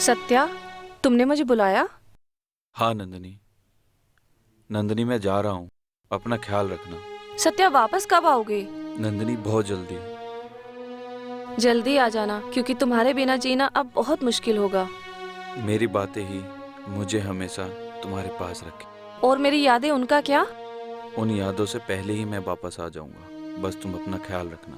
सत्या, तुमने मुझे बुलाया? हाँ नंदिनी, नंदिनी मैं जा रहा हूँ, अपना ख्याल रखना। सत्या, वापस कब आओगे? नंदिनी बहुत जल्दी। जल्दी आ जाना, क्योंकि तुम्हारे बिना जीना अब बहुत मुश्किल होगा। मेरी बातें ही मुझे हमेशा तुम्हारे पास रखें। और मेरी यादें, उनका क्या? उन यादों से पहले ही मैं वापस आ जाऊंगा, बस तुम अपना ख्याल रखना।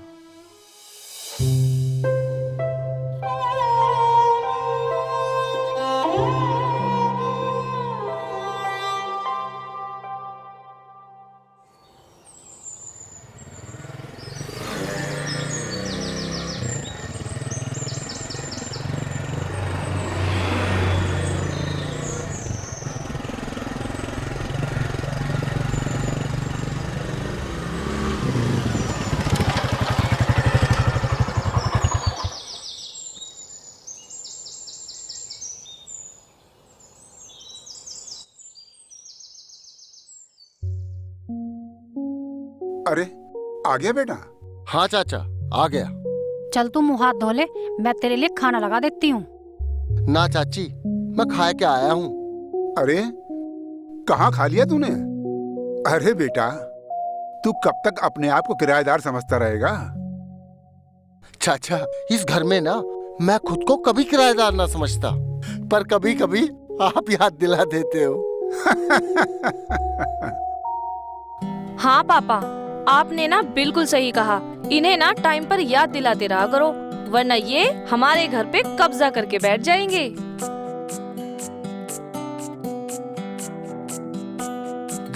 अरे, आ गया बेटा? हाँ चाचा, आ गया। चल तू मुंह हाथ धो ले, मैं तेरे लिए खाना लगा देती हूँ। ना चाची, मैं खा के आया हूँ। अरे, कहाँ खा लिया तूने? अरे बेटा, तू कब तक अपने आप को किराएदार समझता रहेगा? चाचा, इस घर में ना मैं खुद को कभी किराएदार ना समझता, पर कभी कभी आप याद दिला देते हो। हाँ पापा, आपने ना बिल्कुल सही कहा। इन्हें ना टाइम पर याद दिलाते रहा करो, वरना ये हमारे घर पे कब्जा करके बैठ जाएंगे।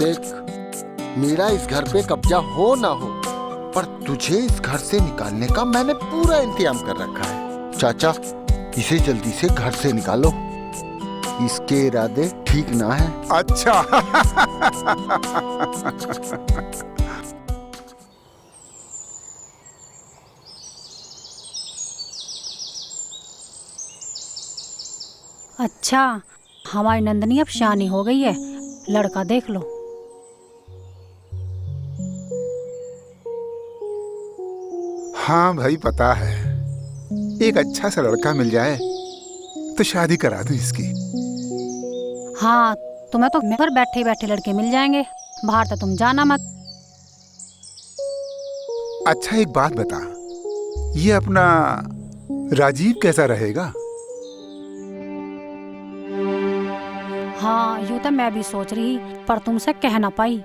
देख, मेरा इस घर पे कब्जा हो ना हो, पर तुझे इस घर से निकालने का मैंने पूरा इंतजाम कर रखा है। चाचा, इसे जल्दी से घर से निकालो, इसके इरादे ठीक ना है। अच्छा। अच्छा, हमारी नंदनी अब शानी हो गई है, लड़का देख लो। हाँ भाई, पता है, एक अच्छा सा लड़का मिल जाए तो शादी करा दूं इसकी। हाँ, तुम्हें तो घर बैठे बैठे लड़के मिल जाएंगे, बाहर तो तुम जाना मत। अच्छा एक बात बता, ये अपना राजीव कैसा रहेगा? हाँ, यूँ तो मैं भी सोच रही, पर तुमसे कह ना पाई।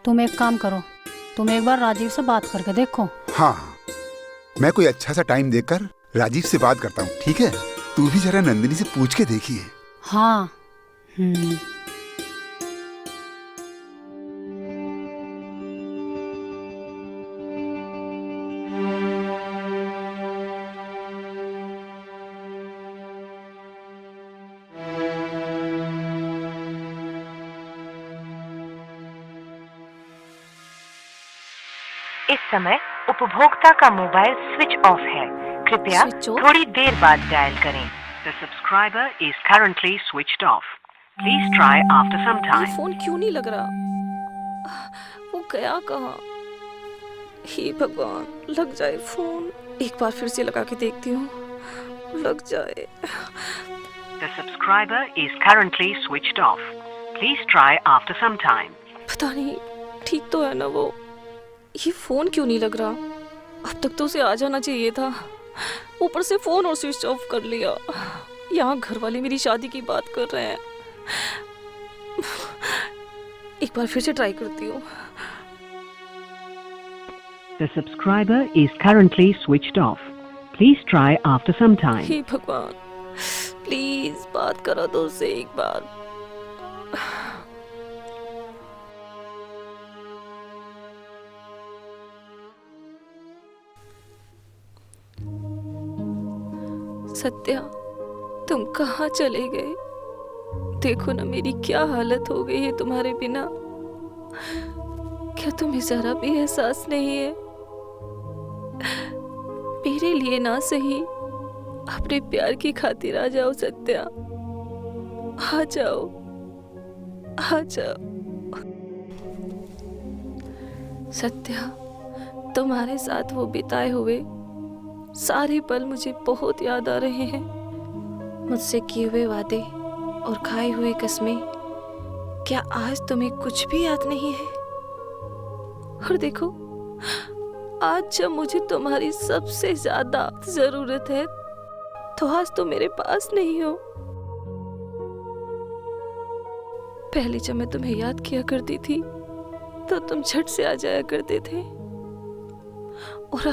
तुम एक काम करो, तुम एक बार राजीव से बात करके देखो। हाँ, मैं कोई अच्छा सा टाइम देखकर राजीव से बात करता हूँ, ठीक है? तू भी जरा नंदिनी से पूछ के देखिए। हाँ। इस समय उपभोक्ता का मोबाइल स्विच ऑफ है, कृपया थोड़ी देर बाद डायल करें। The subscriber is currently switched off. Please try after some time. ये फोन क्यों नहीं लग रहा? वो गया कहाँ? हे भगवान, लग जाए फोन। एक बार फिर से लगा के देखती हूँ, लग जाए। The subscriber is currently switched off. Please try after some time. पता नहीं ठीक तो है ना वो? ये फोन क्यों नहीं लग रहा? अब तक तो उसे आ जाना चाहिए था, ऊपर से फोन और स्विच ऑफ कर लिया। यहाँ घर वाले मेरी शादी की बात कर रहे हैं। एक बार फिर से ट्राई करती हूँ। The subscriber is currently switched off. Please try after some time. हे भगवान, प्लीज बात करा दो उससे एक बार। सत्या, तुम कहाँ चले गए? देखो ना मेरी क्या हालत हो गई है तुम्हारे बिना। क्या तुम्हें जरा भी एहसास नहीं है? मेरे लिए ना सही, अपने प्यार की खातिर आ जाओ सत्या, आ जाओ, आ जाओ। सत्या, तुम्हारे साथ वो बिताए हुए सारे पल मुझे बहुत याद आ रहे हैं। मुझसे किए हुए वादे और खाई हुई कसमें, क्या आज तुम्हें कुछ भी याद नहीं है? और देखो, आज जब मुझे तुम्हारी सबसे ज्यादा जरूरत है, तो आज तुम मेरे पास नहीं हो। पहले जब मैं तुम्हें याद किया करती थी, तो तुम झट से आ जाया करते थे। और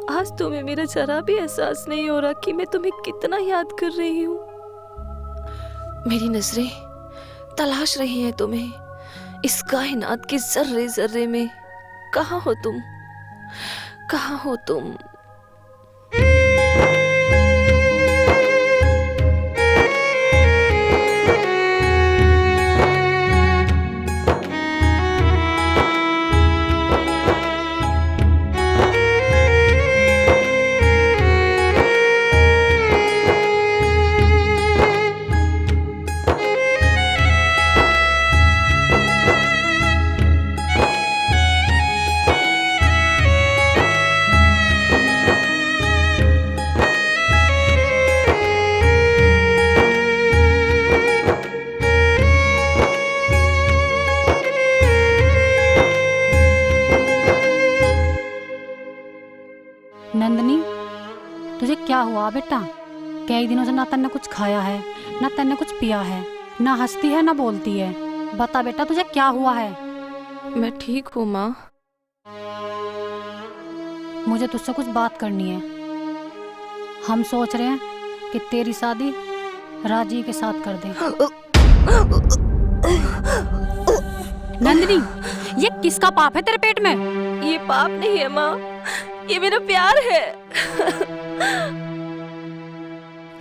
आज तुम्हें मेरा जरा भी एहसास नहीं हो रहा कि मैं तुम्हें कितना याद कर रही हूँ। मेरी नजरें तलाश रही हैं तुम्हें इस कायनात के जर्रे जर्रे में। कहाँ हो तुम? कहाँ हो तुम? नंदनी, तुझे क्या हुआ बेटा? कई दिनों से ना तन्ने कुछ खाया है, ना तन्ने कुछ पिया है, ना हंसती है ना बोलती है। बता बेटा, तुझे क्या हुआ है? मैं ठीक हूँ माँ। मुझे तुझसे कुछ बात करनी है। हम सोच रहे हैं कि तेरी शादी राजी के साथ कर दें। नंदनी, ये किसका पाप है तेरे पेट में? ये पाप नहीं है माँ, ये मेरा प्यार है।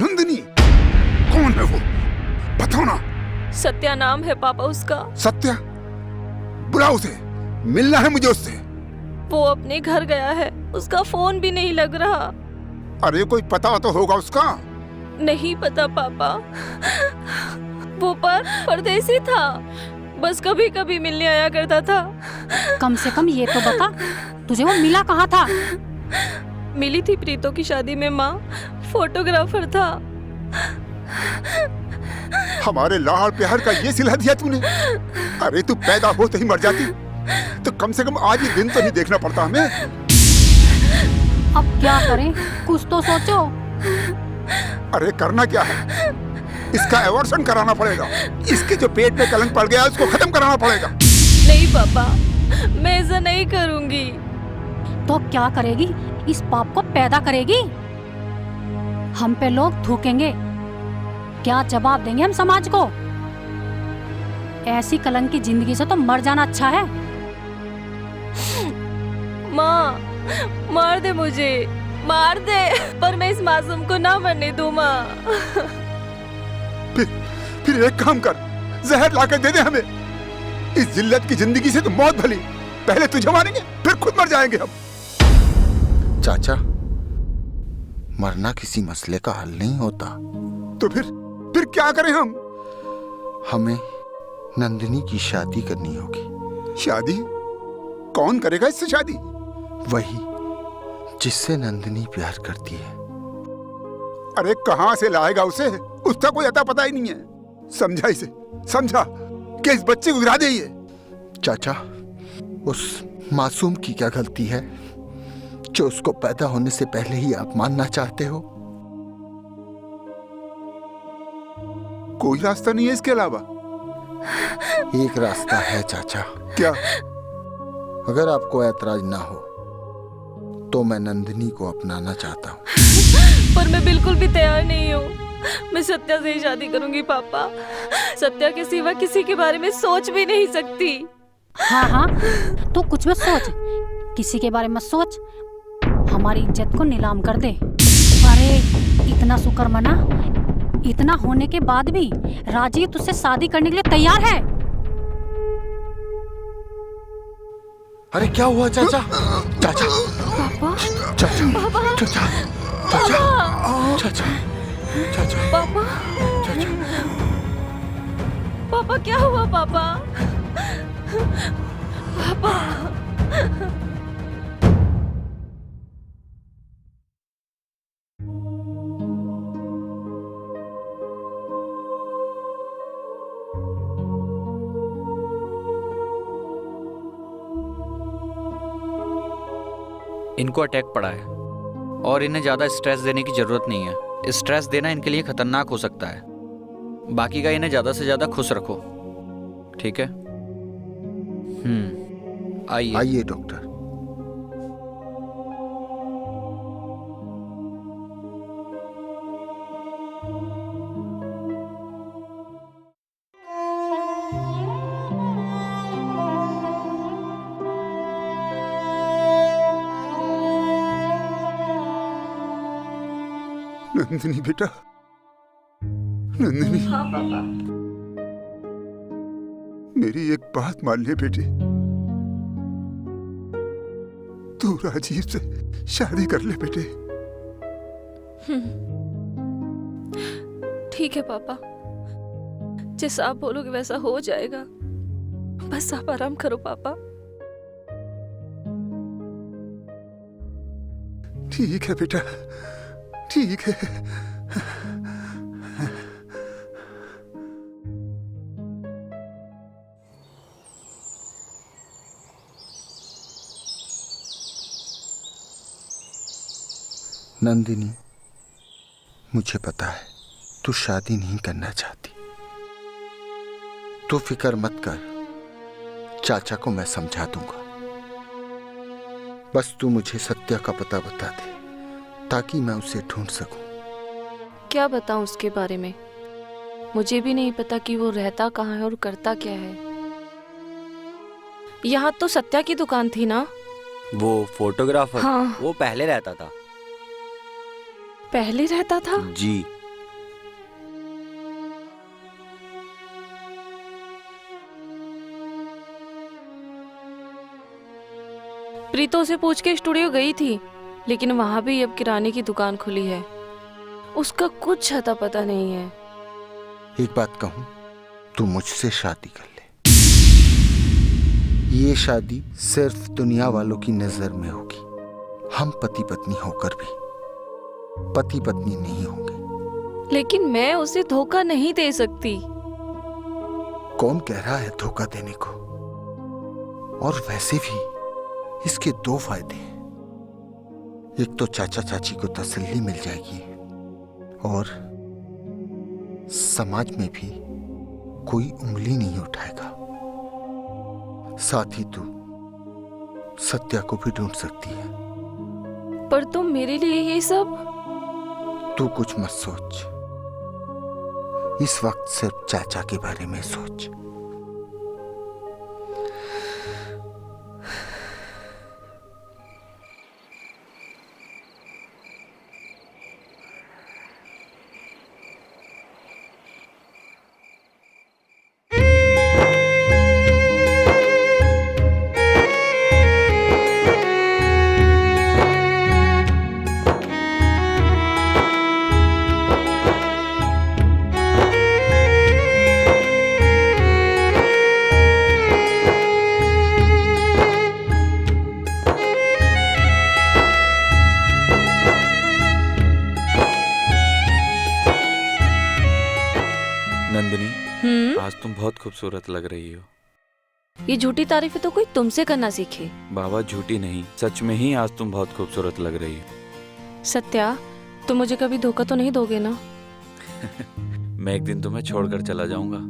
नंदिनी, कौन है वो? बताओ ना। सत्या नाम है पापा उसका। सत्या? बुलाओ उसे, मिलना है मुझे उससे। वो अपने घर गया है, उसका फोन भी नहीं लग रहा। अरे कोई पता तो होगा उसका। नहीं पता पापा, वो परदेसी था, बस कभी कभी मिलने आया करता था। कम से कम ये तो बता, तुझे वो मिला कहाँ था? मिली थी प्रीतो की शादी में माँ, फोटोग्राफर था। हमारे लाड़ प्यार का ये सिला दिया तूने। अरे तू पैदा होते ही मर जाती तो कम से कम आज ही दिन तो नहीं देखना पड़ता हमें। अब क्या करें, कुछ तो सोचो। अरे करना क्या है, इसका एवर्सन कराना पड़ेगा। इसके जो पेट में कलंक पड़ गया है, उसको खत्म कराना पड़ेगा। नहीं पापा, मैं ऐसा नहीं करूंगी। तो क्या करेगी? इस पाप को पैदा करेगी? हम पे लोग थूकेंगे, क्या जवाब देंगे हम समाज को? ऐसी कलंक की जिंदगी से तो मर जाना अच्छा है। माँ, मार दे मुझे, मार दे, पर मैं इस मासूम को ना मरने दूँ माँ। फिर एक काम कर, जहर लाकर दे दे हमें। इस जिल्लत की जिंदगी से तो मौत भली। पहले तुझे मारेंगे, फिर खुद मर जाएंगे हम। चाचा, मरना किसी मसले का हल नहीं होता। तो फिर क्या करें हम? हमें नंदिनी की शादी करनी होगी। शादी? कौन करेगा इससे शादी? वही जिससे नंदिनी प्यार करती है। अरे कहां से लाएगा उसे? उसका कोई अता पता ही नहीं है। समझा इसे, समझा कि इस बच्चे को गिरा दे ये। चाचा, उस मासूम की क्या गलती है जो उसको पैदा होने से पहले ही आप मानना चाहते हो? कोई रास्ता नहीं है इसके अलावा? एक रास्ता है चाचा। क्या? अगर आपको ऐतराज ना हो तो मैं नंदिनी को अपनाना चाहता हूँ। पर मैं बिल्कुल भी तैयार नहीं हूँ। मैं सत्या से ही शादी करूंगी पापा। सत्या के सिवा किसी के बारे में सोच भी नहीं सकती। हाँ हाँ, तो कुछ मत सोच, किसी के बारे में सोच, हमारी इज्जत को नीलाम कर दे। अरे इतना शुक्र मना, इतना होने के बाद भी राजी तुझसे शादी करने के लिए तैयार है। अरे क्या हुआ चाचा? चाचा, पापा, चाचा, पापा, चाचा, चाचा, चाचा, चाचा, पापा, चाचा। पापा क्या हुआ पापा? पापा। इनको अटैक पड़ा है और इन्हें ज़्यादा स्ट्रेस देने की ज़रूरत नहीं है। स्ट्रेस देना इनके लिए खतरनाक हो सकता है। बाकी का इन्हें ज़्यादा से ज़्यादा खुश रखो, ठीक है? आइए। आइए डॉक्टर। नंदिनी बेटा, नंदिनी। हाँ पापा। मेरी एक बात मान ले बेटी, तू राजीव से शादी कर ले बेटे। ठीक है पापा, जैसा आप बोलोगे वैसा हो जाएगा। बस आप आराम करो पापा। ठीक है बेटा, ठीक है। नंदिनी, मुझे पता है तू शादी नहीं करना चाहती। तू फिक्र मत कर, चाचा को मैं समझा दूंगा। बस तू मुझे सत्या का पता बता दे ताकि मैं उसे ढूंढ सकूं। क्या बताऊं उसके बारे में? मुझे भी नहीं पता कि वो रहता कहाँ है और करता क्या है। यहाँ तो सत्या की दुकान थी ना? वो फोटोग्राफर? हाँ। वो पहले रहता था। पहले रहता था? जी। प्रीतो से पूछ के स्टूडियो गई थी, लेकिन वहां भी अब किराने की दुकान खुली है। उसका कुछ अता पता नहीं है। एक बात कहूं, तू मुझसे शादी कर ले। ये शादी सिर्फ दुनिया वालों की नजर में होगी। हम पति पत्नी होकर भी पति पत्नी नहीं होंगे। लेकिन मैं उसे धोखा नहीं दे सकती। कौन कह रहा है धोखा देने को? और वैसे भी इसके दो फायदे हैं। एक तो चाचा चाची को तसल्ली मिल जाएगी और समाज में भी कोई उंगली नहीं उठाएगा। साथ ही तू सत्या को भी ढूंढ सकती है। पर तुम मेरे लिए ये सब? तू कुछ मत सोच, इस वक्त सिर्फ चाचा के बारे में सोच। नंदिनी, आज तुम बहुत खूबसूरत लग रही हो। ये झूठी तारीफें तो कोई तुमसे करना सीखे। बाबा झूठी नहीं, सच में ही आज तुम बहुत खूबसूरत लग रही हो। सत्या, तुम मुझे कभी धोखा तो नहीं दोगे ना? मैं एक दिन तुम्हें छोड़कर चला जाऊंगा।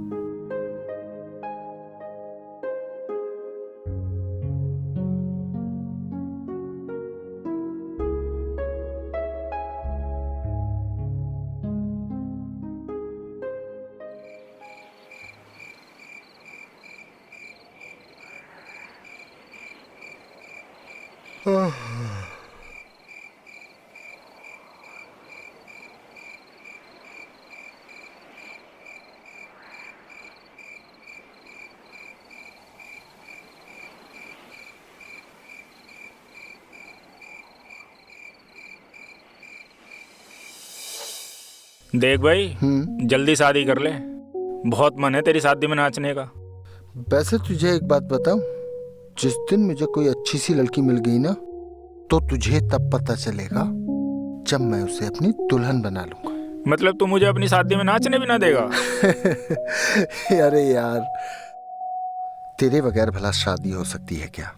देख भाई, जल्दी शादी कर ले। बहुत मन है तेरी शादी में नाचने का। वैसे तुझे एक बात बताऊं, जिस दिन मुझे कोई अच्छी सी लड़की मिल गई ना, तो तुझे तब पता चलेगा जब मैं उसे अपनी दुल्हन बना लूंगा। मतलब तू मुझे अपनी शादी में नाचने भी ना देगा? अरे यार, तेरे बगैर भला शादी हो सकती है क्या?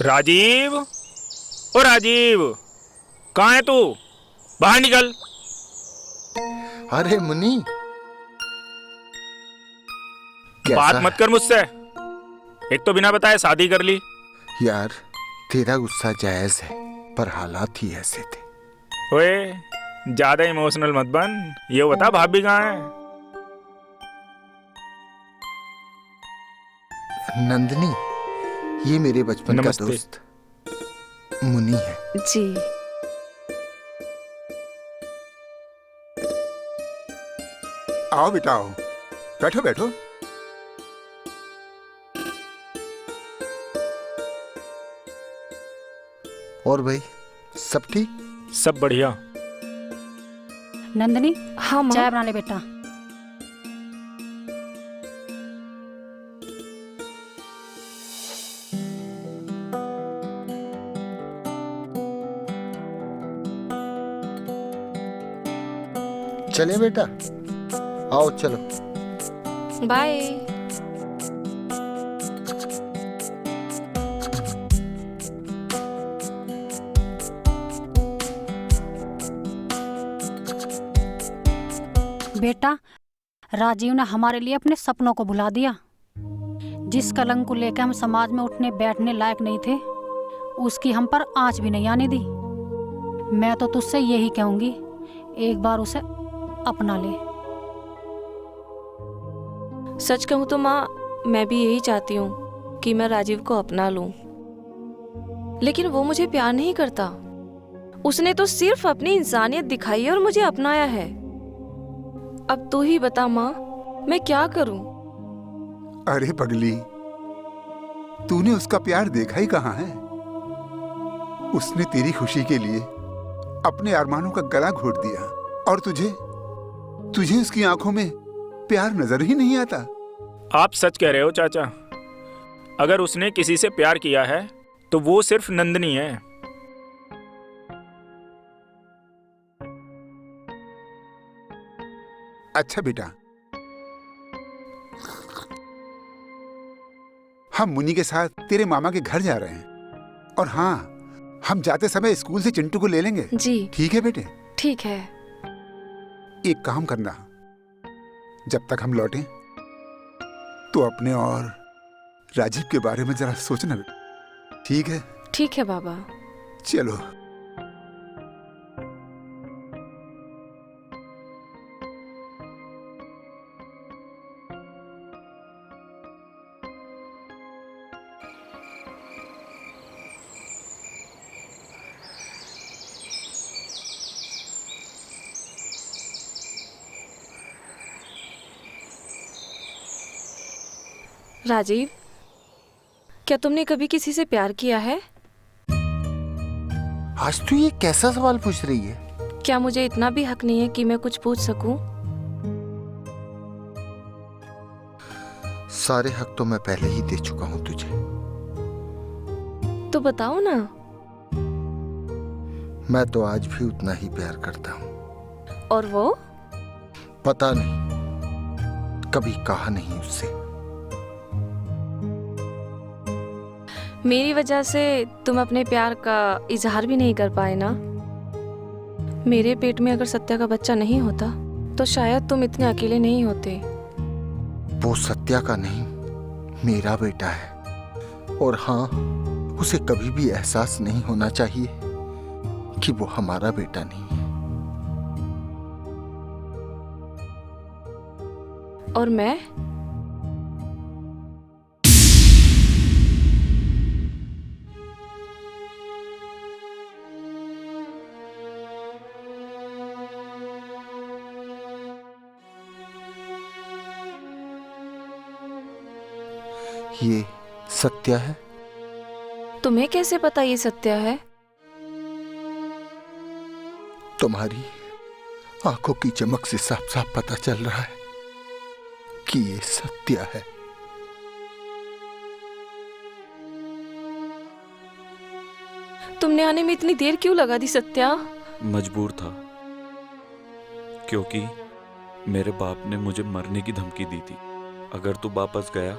राजीव, ओ राजीव, कहाँ है तू? बाहर निकल। अरे मुन्नी, बात कैसा मत कर मुझसे। एक तो बिना बताए शादी कर ली। यार, तेरा गुस्सा जायज है, पर हालात ही ऐसे थे। ओए, ज्यादा इमोशनल मत बन। ये बता भाभी कहाँ है? नंदनी, ये मेरे बचपन का नमस्ते। दोस्त मुन्नी है। जी। आओ बेटा आओ, बैठो बैठो। और भाई, सब ठीक? सब बढ़िया। नंदनी, हाँ माँ। चाय बना ले बेटा। चले बेटा, आओ चलो। बाय। बेटा, राजीव ने हमारे लिए अपने सपनों को भुला दिया। जिस कलंक को लेकर हम समाज में उठने बैठने लायक नहीं थे, उसकी हम पर आंच भी नहीं आने दी। मैं तो तुझसे यही कहूंगी, एक बार उसे अपना ले। सच कहूँ तो माँ, मैं भी यही चाहती हूँ कि मैं राजीव को अपना लूं। लेकिन वो मुझे प्यार नहीं करता। उसने तो सिर्फ अपनी इंसानियत दिखाई है और मुझे अपनाया है। अब तू ही बता माँ, मैं क्या करूं? अरे पगली, तूने उसका प्यार देखा ही कहाँ है? उसने तेरी खुशी के लिए अपने अरमानों का गला घोट दिया, और तुझे उसकी आंखों में प्यार नजर ही नहीं आता। आप सच कह रहे हो चाचा। अगर उसने किसी से प्यार किया है तो वो सिर्फ नंदनी है। अच्छा बेटा, हम मुन्नी के साथ तेरे मामा के घर जा रहे हैं, और हाँ, हम जाते समय स्कूल से चिंटू को ले लेंगे। जी ठीक है बेटे? ठीक है। एक काम करना, जब तक हम लौटें तो अपने और राजीव के बारे में जरा सोचना बेटा। ठीक है? ठीक है बाबा। चलो। राजीव, क्या तुमने कभी किसी से प्यार किया है? आज तू ये कैसा सवाल पूछ रही है? क्या मुझे इतना भी हक नहीं है कि मैं कुछ पूछ सकूं? सारे हक तो मैं पहले ही दे चुका हूं तुझे। तो बताओ ना। मैं तो आज भी उतना ही प्यार करता हूं। और वो? पता नहीं, कभी कहा नहीं उससे। मेरी वजह से तुम अपने प्यार का इजहार भी नहीं कर पाए ना। मेरे पेट में अगर सत्या का बच्चा नहीं होता तो शायद तुम इतने अकेले नहीं होते। वो सत्या का नहीं, मेरा बेटा है। और हाँ, उसे कभी भी एहसास नहीं होना चाहिए कि वो हमारा बेटा नहीं है। और मैं? ये सत्या है। तुम्हें कैसे पता ये सत्या है? तुम्हारी आंखों की चमक से साफ साफ पता चल रहा है कि ये सत्या है। तुमने आने में इतनी देर क्यों लगा दी सत्या? मजबूर था, क्योंकि मेरे बाप ने मुझे मरने की धमकी दी थी। अगर तू वापस गया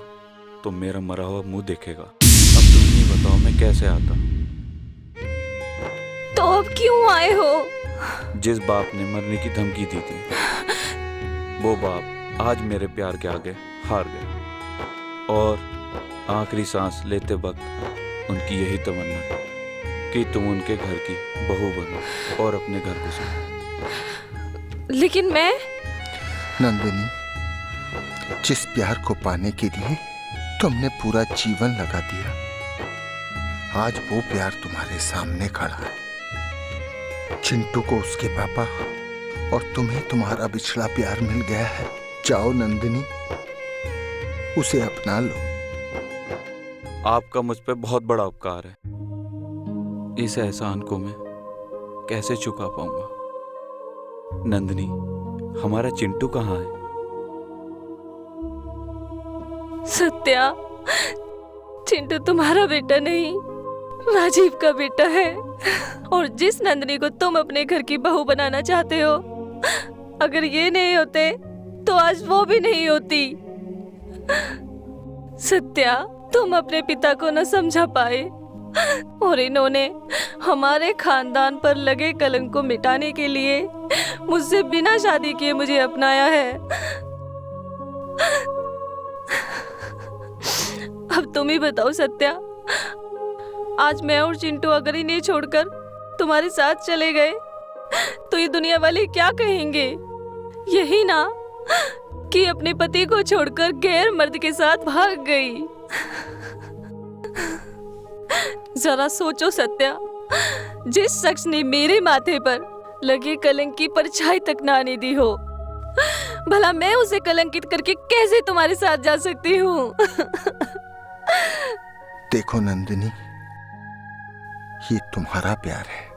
तो मेरा मरा हुआ मुंह देखेगा। अब तुम ही बताओ मैं कैसे आता। तो अब क्यों आए हो? जिस बाप ने मरने की धमकी दी थी, वो बाप आज मेरे प्यार के आगे हार गए। और आखिरी सांस लेते वक्त उनकी यही तमन्ना कि तुम उनके घर की बहू बनो और अपने घर घुसो। लेकिन मैं नंदिनी, जिस प्यार को पाने के लिए तुमने पूरा जीवन लगा दिया, आज वो प्यार तुम्हारे सामने खड़ा है। चिंटू को उसके पापा और तुम्हें तुम्हारा बिछड़ा प्यार मिल गया है। जाओ नंदिनी, उसे अपना लो। आपका मुझ पे बहुत बड़ा उपकार है। इस एहसान को मैं कैसे चुका पाऊंगा। नंदिनी, हमारा चिंटू कहाँ है? सत्या, चिंटू तुम्हारा बेटा नहीं, राजीव का बेटा है। और जिस नंदिनी को तुम अपने घर की बहू बनाना चाहते हो, अगर ये नहीं होते तो आज वो भी नहीं होती। सत्या, तुम अपने पिता को न समझा पाए और इन्होंने हमारे खानदान पर लगे कलंक को मिटाने के लिए मुझसे बिना शादी किए मुझे अपनाया है। अब तुम ही बताओ सत्या, आज मैं और चिंटू अगर इन्हें छोड़कर तुम्हारे साथ चले गए तो ये दुनिया वाले क्या कहेंगे? यही ना कि अपने पति को छोड़कर गैर मर्द के साथ भाग गई। जरा सोचो सत्या, जिस शख्स ने मेरे माथे पर लगे कलंक की परछाई तक ना आने दी हो, भला मैं उसे कलंकित करके कैसे तुम्हारे साथ जा सकती हूँ? देखो नंदिनी, ये तुम्हारा प्यार है।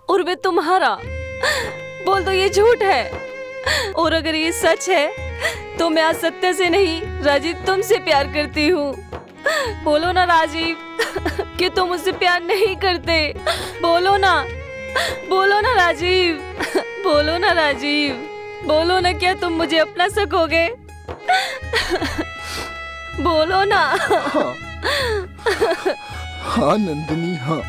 और वे तुम्हारा बोल दो ये झूठ है। और अगर ये सच है तो मैं आज सत्य से नहीं, राजीव तुमसे प्यार करती हूँ। बोलो ना राजीव कि तुम मुझसे प्यार नहीं करते। बोलो ना, बोलो ना राजीव, बोलो ना राजीव, बोलो ना, क्या तुम मुझे अपना सकोगे? बोलो ना। हाँ, हाँ नंदिनी, हाँ।